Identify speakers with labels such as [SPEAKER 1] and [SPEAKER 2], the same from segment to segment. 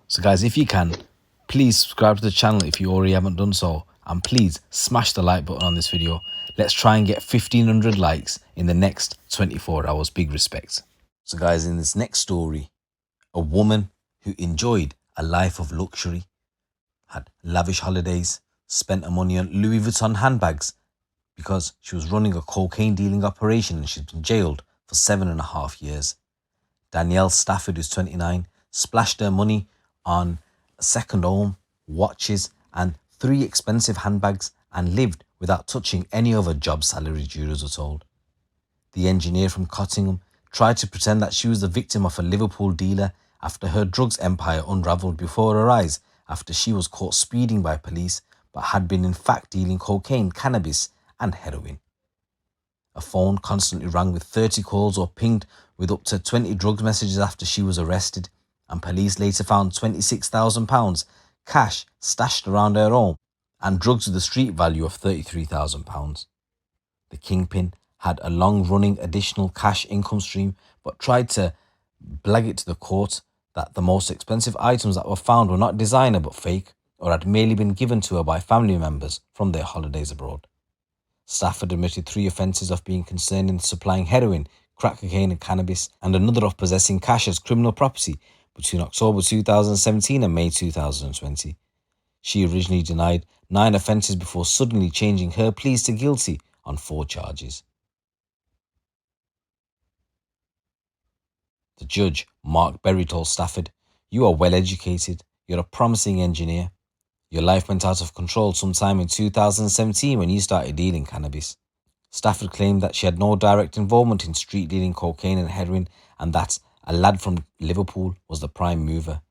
[SPEAKER 1] So guys, if you can, please subscribe to the channel if you already haven't done so. And please smash the like button on this video. Let's try and get 1,500 likes in the next 24 hours. Big respect. So guys, in this next story, a woman who enjoyed a life of luxury, had lavish holidays, spent her money on Louis Vuitton handbags because she was running a cocaine dealing operation and she's been jailed for 7.5 years. Danielle Stafford, who's 29, splashed her money on a second home, watches and 3 expensive handbags and lived without touching any of her job salary, jurors were told. The engineer from Cottingham tried to pretend that she was the victim of a Liverpool dealer after her drugs empire unravelled before her eyes after she was caught speeding by police but had been in fact dealing cocaine, cannabis and heroin. A phone constantly rang with 30 calls or pinged with up to 20 drugs messages after she was arrested, and police later found £26,000 cash stashed around her home and drugs with a street value of £33,000. The Kingpin had a long-running additional cash income stream but tried to blag it to the court that the most expensive items that were found were not designer but fake or had merely been given to her by family members from their holidays abroad. Stafford admitted 3 offences of being concerned in supplying heroin, crack cocaine and cannabis, and another of possessing cash as criminal property between October 2017 and May 2020. She originally denied 9 offences before suddenly changing her pleas to guilty on 4 charges. The judge, Mark Berry, told Stafford, "You are well educated, you're a promising engineer. Your life went out of control sometime in 2017 when you started dealing cannabis." Stafford claimed that she had no direct involvement in street dealing cocaine and heroin and that a lad from Liverpool was the prime mover.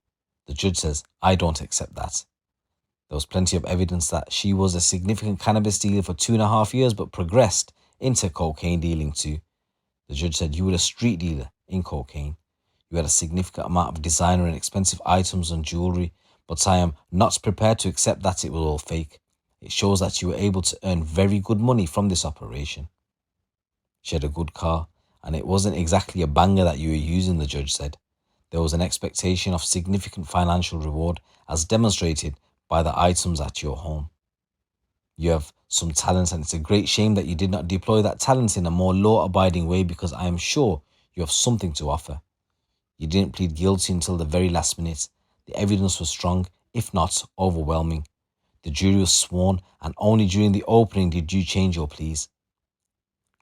[SPEAKER 1] The judge says, "I don't accept that." There was plenty of evidence that she was a significant cannabis dealer for 2.5 years but progressed into cocaine dealing too. The judge said, "You were a street dealer in cocaine. You had a significant amount of designer and expensive items and jewellery, but I am not prepared to accept that it was all fake. It shows that you were able to earn very good money from this operation." She had a good car, and it wasn't exactly a banger that you were using, the judge said. There was an expectation of significant financial reward as demonstrated by the items at your home. You have some talent, and it's a great shame that you did not deploy that talent in a more law-abiding way because I am sure you have something to offer. You didn't plead guilty until the very last minute. The evidence was strong, if not overwhelming. The jury was sworn, and only during the opening did you change your pleas.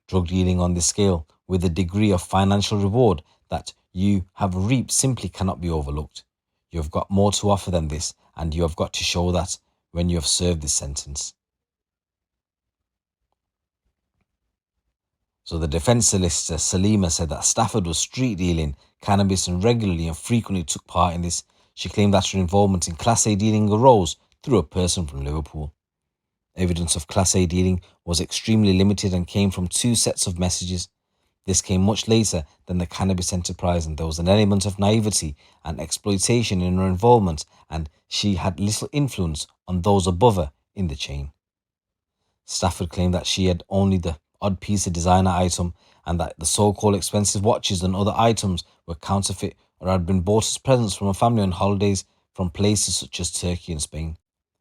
[SPEAKER 1] Drug dealing on this scale, with the degree of financial reward that you have reaped, simply cannot be overlooked. You have got more to offer than this, and you have got to show that when you have served this sentence. So the defence solicitor, Salima, said that Stafford was street dealing cannabis and regularly and frequently took part in this. She claimed that her involvement in Class A dealing arose through a person from Liverpool. Evidence of Class A dealing was extremely limited and came from 2 sets of messages. This came much later than the cannabis enterprise, and there was an element of naivety and exploitation in her involvement, and she had little influence on those above her in the chain. Stafford claimed that she had only the odd piece of designer item and that the so-called expensive watches and other items were counterfeit or had been bought as presents from her family on holidays from places such as Turkey and Spain.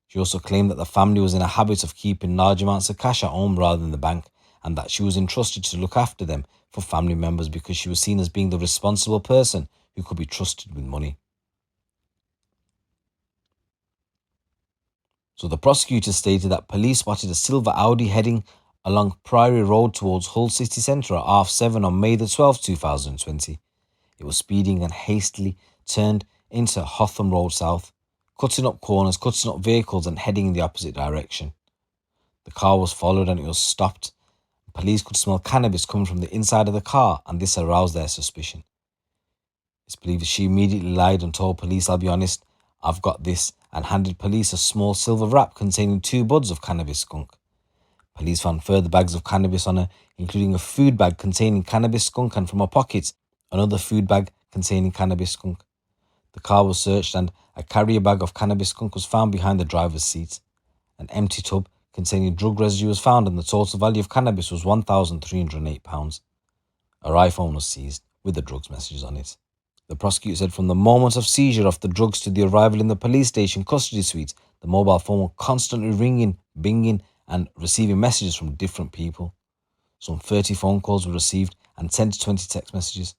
[SPEAKER 1] She also claimed that the family was in a habit of keeping large amounts of cash at home rather than the bank, and that she was entrusted to look after them for family members because she was seen as being the responsible person who could be trusted with money. So the prosecutor stated that police spotted a silver Audi heading along Priory Road towards Hull city centre at 7:30 on May the 12th, 2020. It was speeding and hastily turned into Hotham Road South, cutting up corners, cutting up vehicles and heading in the opposite direction. The car was followed and it was stopped. Police could smell cannabis coming from the inside of the car, and this aroused their suspicion. It's believed she immediately lied and told police, "I'll be honest, I've got this," and handed police a small silver wrap containing 2 buds of cannabis skunk. Police found further bags of cannabis on her, including a food bag containing cannabis skunk, and from her pockets, another food bag containing cannabis skunk. The car was searched and a carrier bag of cannabis skunk was found behind the driver's seat. An empty tub containing drug residue was found, and the total value of cannabis was £1,308. Her iPhone was seized with the drugs messages on it. The prosecutor said from the moment of seizure of the drugs to the arrival in the police station custody suite, the mobile phone was constantly ringing, binging, and receiving messages from different people. Some 30 phone calls were received and 10 to 20 text messages.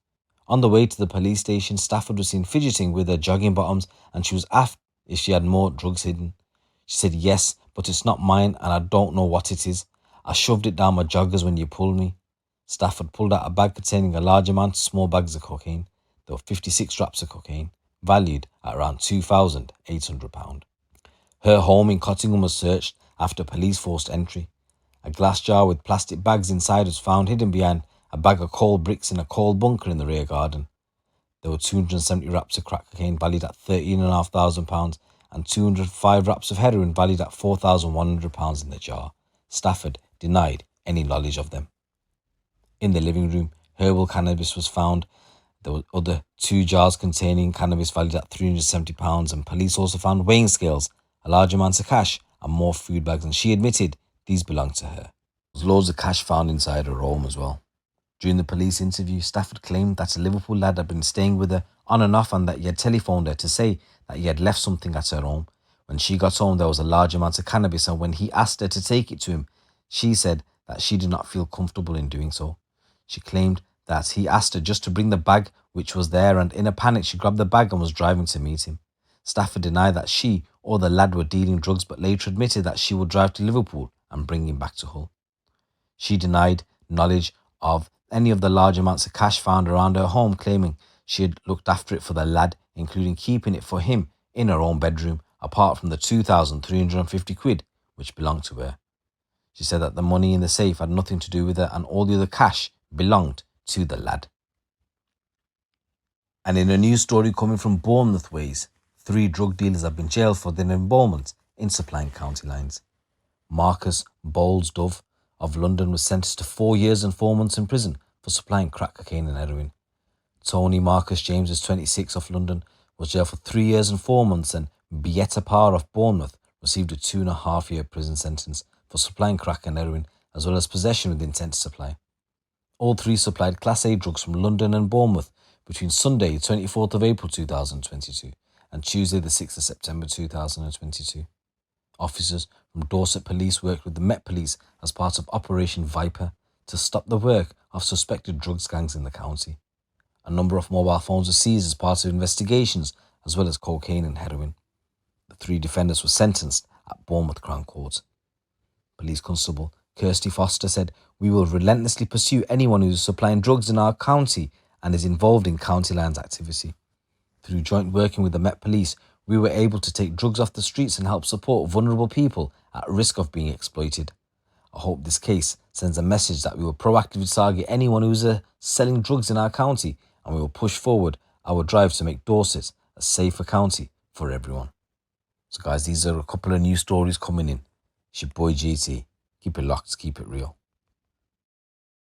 [SPEAKER 1] On the way to the police station, Stafford was seen fidgeting with her jogging bottoms, and she was asked if she had more drugs hidden. She said, "Yes, but it's not mine and I don't know what it is. I shoved it down my joggers when you pulled me." Stafford pulled out a bag containing a large amount of small bags of cocaine. There were 56 wraps of cocaine, valued at around £2,800. Her home in Cottingham was searched after police forced entry. A glass jar with plastic bags inside was found hidden behind a bag of coal bricks in a coal bunker in the rear garden. There were 270 wraps of crack cocaine valued at £13,500 and 205 wraps of heroin valued at £4,100 in the jar. Stafford denied any knowledge of them. In the living room, herbal cannabis was found. There were other 2 jars containing cannabis valued at £370, and police also found weighing scales, a large amount of cash, and more food bags, and she admitted these belonged to her. There was loads of cash found inside her home as well. During the police interview, Stafford claimed that a Liverpool lad had been staying with her on and off and that he had telephoned her to say that he had left something at her home. When she got home, there was a large amount of cannabis, and when he asked her to take it to him, she said that she did not feel comfortable in doing so. She claimed that he asked her just to bring the bag which was there, and in a panic she grabbed the bag and was driving to meet him. Stafford denied that she or the lad were dealing drugs, but later admitted that she would drive to Liverpool and bring him back to Hull. She denied knowledge of any of the large amounts of cash found around her home, claiming she had looked after it for the lad, including keeping it for him in her own bedroom, apart from the £2,350 which belonged to her. She said that the money in the safe had nothing to do with her and all the other cash belonged to the lad. And in a news story coming from Bournemouth ways, 3 drug dealers have been jailed for their involvement in supplying county lines. Marcus Bowles-Dove of London was sentenced to 4 years and 4 months in prison for supplying crack cocaine and heroin. Tony Marcus James is 26 of London, was jailed for 3 years and 4 months, and Bieta Parr of Bournemouth received a 2.5-year prison sentence for supplying crack and heroin, as well as possession with intent to supply. All 3 supplied Class A drugs from London and Bournemouth between Sunday, 24th of April 2022 and Tuesday, the 6th of September 2022. Officers from Dorset Police worked with the Met Police as part of Operation Viper to stop the work of suspected drugs gangs in the county. A number of mobile phones were seized as part of investigations, as well as cocaine and heroin. The 3 defendants were sentenced at Bournemouth Crown Court. Police Constable Kirsty Foster said, "We will relentlessly pursue anyone who is supplying drugs in our county and is involved in county lines activity. Through joint working with the Met Police, we were able to take drugs off the streets and help support vulnerable people at risk of being exploited. I hope this case sends a message that we will proactively target anyone who is selling drugs in our county, and we will push forward our drive to make Dorset a safer county for everyone." So guys, these are a couple of new stories coming in. It's your boy GT. Keep it locked, keep it real.